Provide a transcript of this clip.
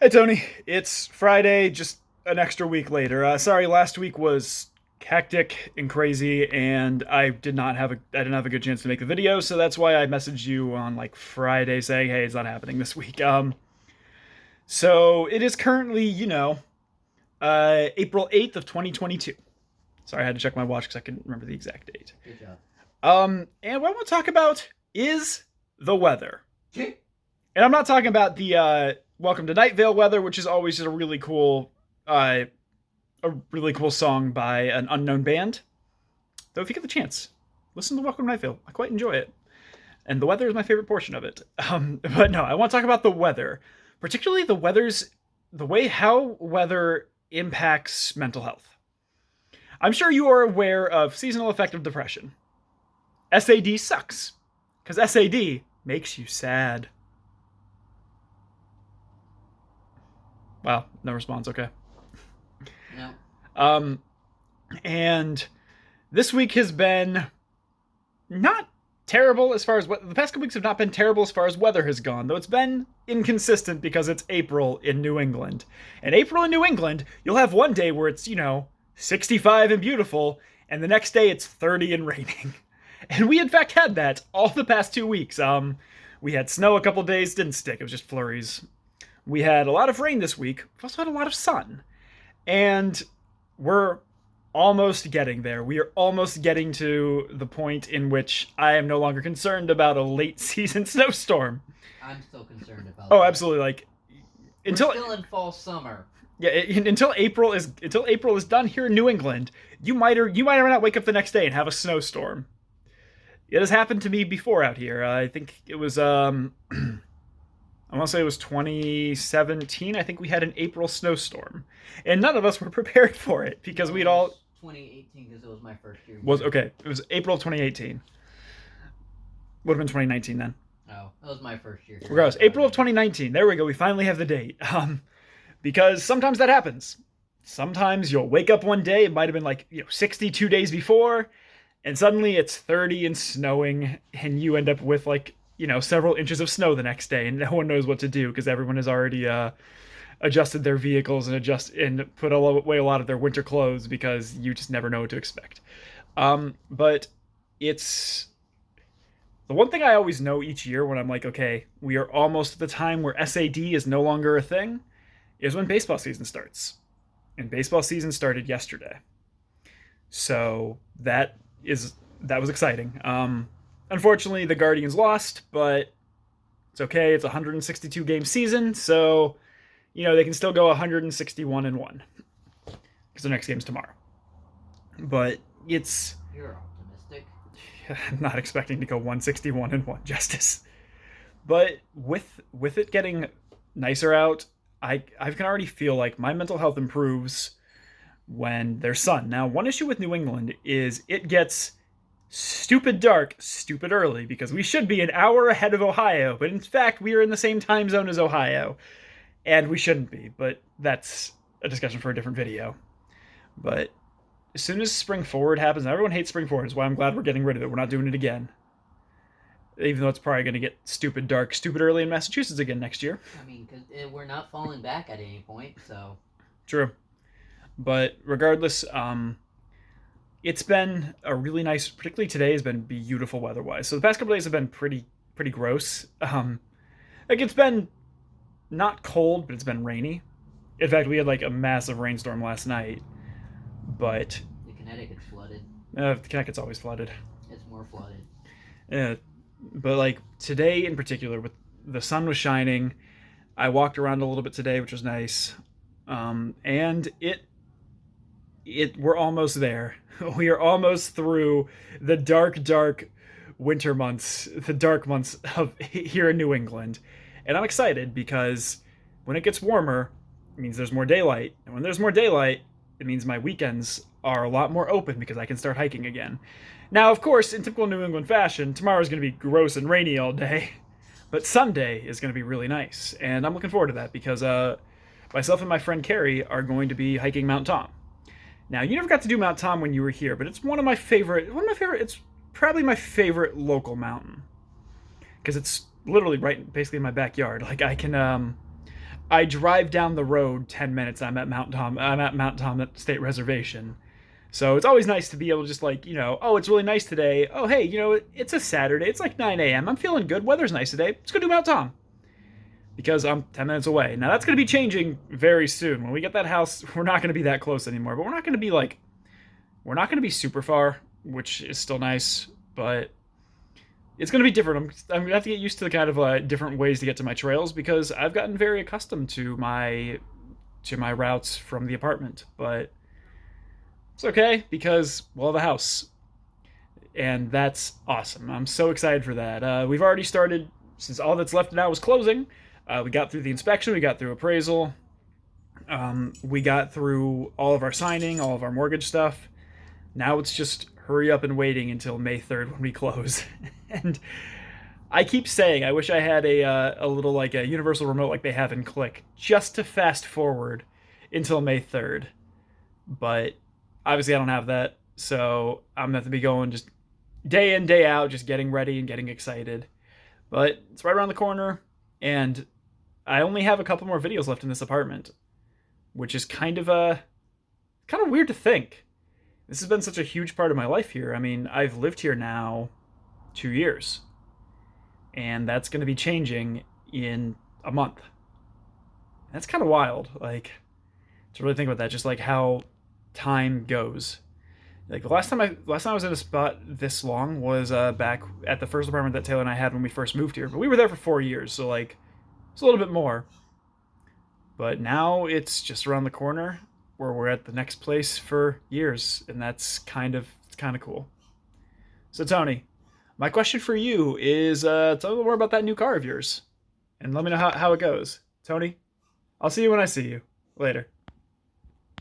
Hey Tony, it's Friday, just an extra week later. Sorry, last week was hectic and crazy, and I didn't have a good chance to make the video, so that's why I messaged you on like Friday saying, "Hey, it's not happening this week." So it is currently, April 8th of 2022. Sorry, I had to check my watch because I couldn't remember the exact date. Good job. And what I want to talk about is the weather. Okay. And I'm not talking about the Welcome to Night Vale weather, which is always just uh, a really cool song by an unknown band. Though if you get the chance, listen to Welcome to Night Vale. I quite enjoy it. And the weather is my favorite portion of it. But no, I want to talk about the weather. Particularly the way how weather impacts mental health. I'm sure you are aware of seasonal affective depression. S.A.D sucks. Because S.A.D makes you sad. Wow, no response. Okay. No. And this week has been not terrible as far as what the past couple weeks have not been terrible as far as weather has gone, though it's been inconsistent because it's April in New England. And April in New England, you'll have one day where it's, 65 and beautiful, and the next day it's 30 and raining. And we in fact had that all the past 2 weeks. We had snow a couple days, didn't stick, it was just flurries. We had a lot of rain this week. We also had a lot of sun. And we're almost getting there. We are almost getting to the point in which I am no longer concerned about a late season snowstorm. I'm still concerned about Oh, that. absolutely. Like We're still in fall summer. yeah, until April is done here in New England, you might or not wake up the next day and have a snowstorm. It has happened to me before out here. I think it was I want to say it was 2017. I think we had an April snowstorm, and none of us were prepared for it because we'd all 2018 because it was my first year. was okay. It was April 2018. Would have been 2019 then. Oh, that was my first year. Regardless, April of 2019. There we go. We finally have the date. Because sometimes that happens. Sometimes you'll wake up one day. It might have been like 62 days before, and suddenly it's 30 and snowing, and you end up with like several inches of snow the next day, and no one knows what to do because everyone has already adjusted their vehicles and put away a lot of their winter clothes because you just never know what to expect. But it's the one thing I always know each year when I'm like, okay, we are almost at the time where S.A.D is no longer a thing, is when baseball season starts. And baseball season started yesterday. So that was exciting. Unfortunately, the Guardians lost, but it's okay. It's a 162 game season, so they can still go 161-1 because their next game's tomorrow. But You're optimistic. I'm not expecting to go 161-1, Justice. But with it getting nicer out, I can already feel like my mental health improves when there's sun. Now, one issue with New England is it gets stupid dark, stupid early, because we should be an hour ahead of Ohio, but in fact, we are in the same time zone as Ohio, and we shouldn't be, but that's a discussion for a different video. But as soon as spring forward happens, and everyone hates spring forward, is why I'm glad we're getting rid of it. We're not doing it again. Even though it's probably going to get stupid dark, stupid early in Massachusetts again next year. I mean, because we're not falling back at any point, so. True. But regardless, it's been a really nice, particularly today has been beautiful weather-wise. So the past couple days have been pretty gross. It's been not cold, but it's been rainy. In fact, we had like a massive rainstorm last night. But the Connecticut's flooded. Connecticut's always flooded. It's more flooded. Yeah, but like today in particular, with the sun was shining, I walked around a little bit today, which was nice. And we're almost there. We are almost through the dark winter months, the dark months of here in New England. And I'm excited because when it gets warmer, it means there's more daylight. And when there's more daylight, it means my weekends are a lot more open because I can start hiking again. Now, of course, in typical New England fashion, tomorrow's going to be gross and rainy all day. But Sunday is going to be really nice. And I'm looking forward to that because myself and my friend Carrie are going to be hiking Mount Tom. Now, you never got to do Mount Tom when you were here, but it's one of my favorite, it's probably my favorite local mountain. Because it's literally right basically in my backyard. Like I can I drive down the road 10 minutes. I'm at Mount Tom State Reservation. So it's always nice to be able to just like, oh, it's really nice today. Oh, hey, it's a Saturday. It's like 9 a.m. I'm feeling good. Weather's nice today. Let's go do Mount Tom because I'm 10 minutes away. Now that's going to be changing very soon. When we get that house, we're not going to be that close anymore, but we're not going to be super far, which is still nice, but it's going to be different. I'm going to have to get used to the kind of different ways to get to my trails because I've gotten very accustomed to my routes from the apartment, but it's okay because we'll have a house, and that's awesome. I'm so excited for that. We've already started since all that's left now is closing. We got through the inspection, we got through appraisal, we got through all of our signing, all of our mortgage stuff. Now it's just hurry up and waiting until May 3rd when we close. And I keep saying I wish I had a little like a universal remote like they have in Click just to fast forward until May 3rd. But obviously I don't have that, so I'm gonna have to be going just day in, day out, just getting ready and getting excited. But it's right around the corner, and I only have a couple more videos left in this apartment, which is kind of weird to think. This has been such a huge part of my life here. I mean, I've lived here now 2 years, and that's going to be changing in a month. That's kind of wild, like to really think about that. Just like how time goes. Like the last time I was in a spot this long was back at the first apartment that Taylor and I had when we first moved here. But we were there for 4 years, so like it's a little bit more. But now it's just around the corner where we're at the next place for years, and that's kind of cool. So Tony, my question for you is tell me more about that new car of yours, and let me know how it goes. Tony, I'll see you when I see you. Later.